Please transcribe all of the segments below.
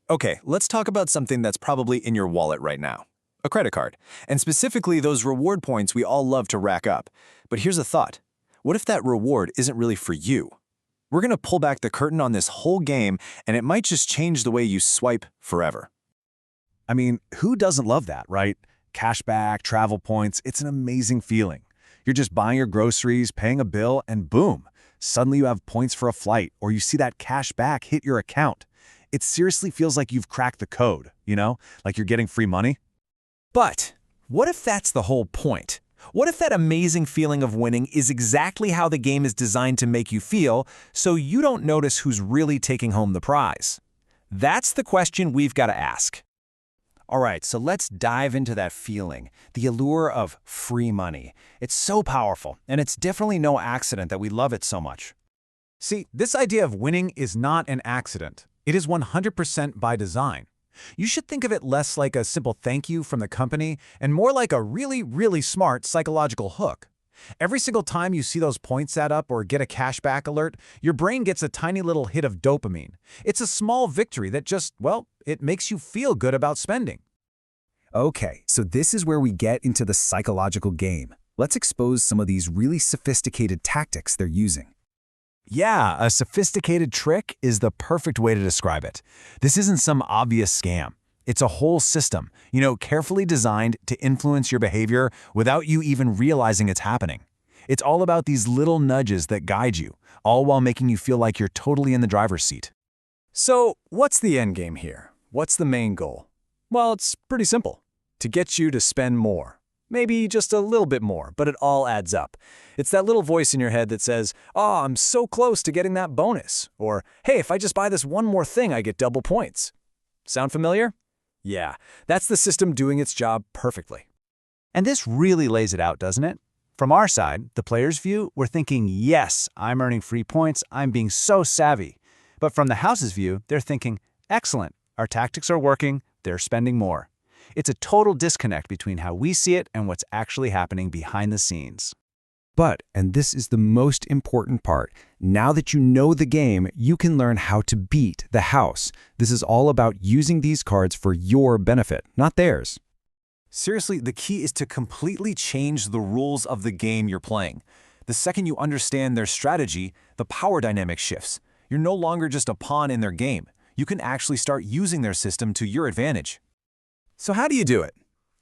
Okay, let's talk about something that's probably in your wallet right now. A credit card. And specifically those reward points we all love to rack up. But here's a thought. What if that reward isn't really for you? We're going to pull back the curtain on this whole game, and it might just change the way you swipe forever. I mean, who doesn't love that, right? Cashback, travel points, it's an amazing feeling. You're just buying your groceries, paying a bill, and boom, suddenly you have points for a flight, or you see that cash back hit your account. It seriously feels like you've cracked the code, like you're getting free money. But what if that's the whole point? What if that amazing feeling of winning is exactly how the game is designed to make you feel, so you don't notice who's really taking home the prize? That's the question we've got to ask. All right, so let's dive into that feeling, the allure of free money. It's so powerful, and it's definitely no accident that we love it so much. See, this idea of winning is not an accident. It is 100% by design. You should think of it less like a simple thank you from the company and more like a really, really smart psychological hook. Every single time you see those points add up or get a cashback alert, your brain gets a tiny little hit of dopamine. It's a small victory that just, well, it makes you feel good about spending. Okay, so this is where we get into the psychological game. Let's expose some of these really sophisticated tactics they're using. Yeah, a sophisticated trick is the perfect way to describe it. This isn't some obvious scam. It's a whole system, carefully designed to influence your behavior without you even realizing it's happening. It's all about these little nudges that guide you, all while making you feel like you're totally in the driver's seat. So, what's the end game here? What's the main goal? Well, it's pretty simple. To get you to spend more. Maybe just a little bit more, but it all adds up. It's that little voice in your head that says, "Oh, I'm so close to getting that bonus." Or, "Hey, if I just buy this one more thing, I get double points." Sound familiar? Yeah, that's the system doing its job perfectly. And this really lays it out, doesn't it? From our side, the player's view, we're thinking, yes, I'm earning free points, I'm being so savvy. But from the house's view, they're thinking, excellent, our tactics are working, they're spending more. It's a total disconnect between how we see it and what's actually happening behind the scenes. But, and this is the most important part, now that you know the game, you can learn how to beat the house. This is all about using these cards for your benefit, not theirs. Seriously, the key is to completely change the rules of the game you're playing. The second you understand their strategy, the power dynamic shifts. You're no longer just a pawn in their game. You can actually start using their system to your advantage. So how do you do it?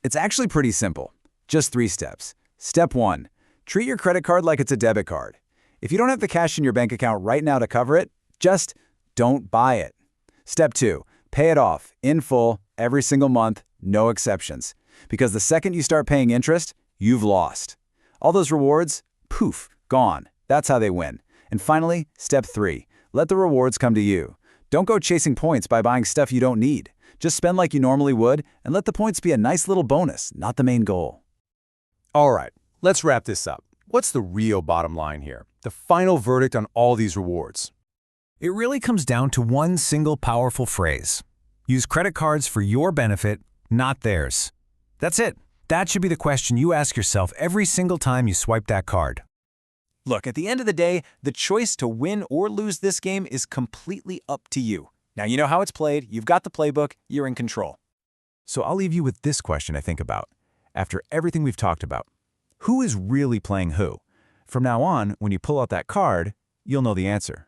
It's actually pretty simple. Just 3 steps. Step 1. Treat your credit card like it's a debit card. If you don't have the cash in your bank account right now to cover it, just don't buy it. Step 2. Pay it off, in full, every single month, no exceptions. Because the second you start paying interest, you've lost. All those rewards, poof, gone. That's how they win. And finally, step 3. Let the rewards come to you. Don't go chasing points by buying stuff you don't need. Just spend like you normally would, and let the points be a nice little bonus, not the main goal. All right, let's wrap this up. What's the real bottom line here? The final verdict on all these rewards? It really comes down to one single powerful phrase. Use credit cards for your benefit, not theirs. That's it. That should be the question you ask yourself every single time you swipe that card. Look, at the end of the day, the choice to win or lose this game is completely up to you. Now you know how it's played, you've got the playbook, you're in control. So I'll leave you with this question I think about. After everything we've talked about, who is really playing who? From now on, when you pull out that card, you'll know the answer.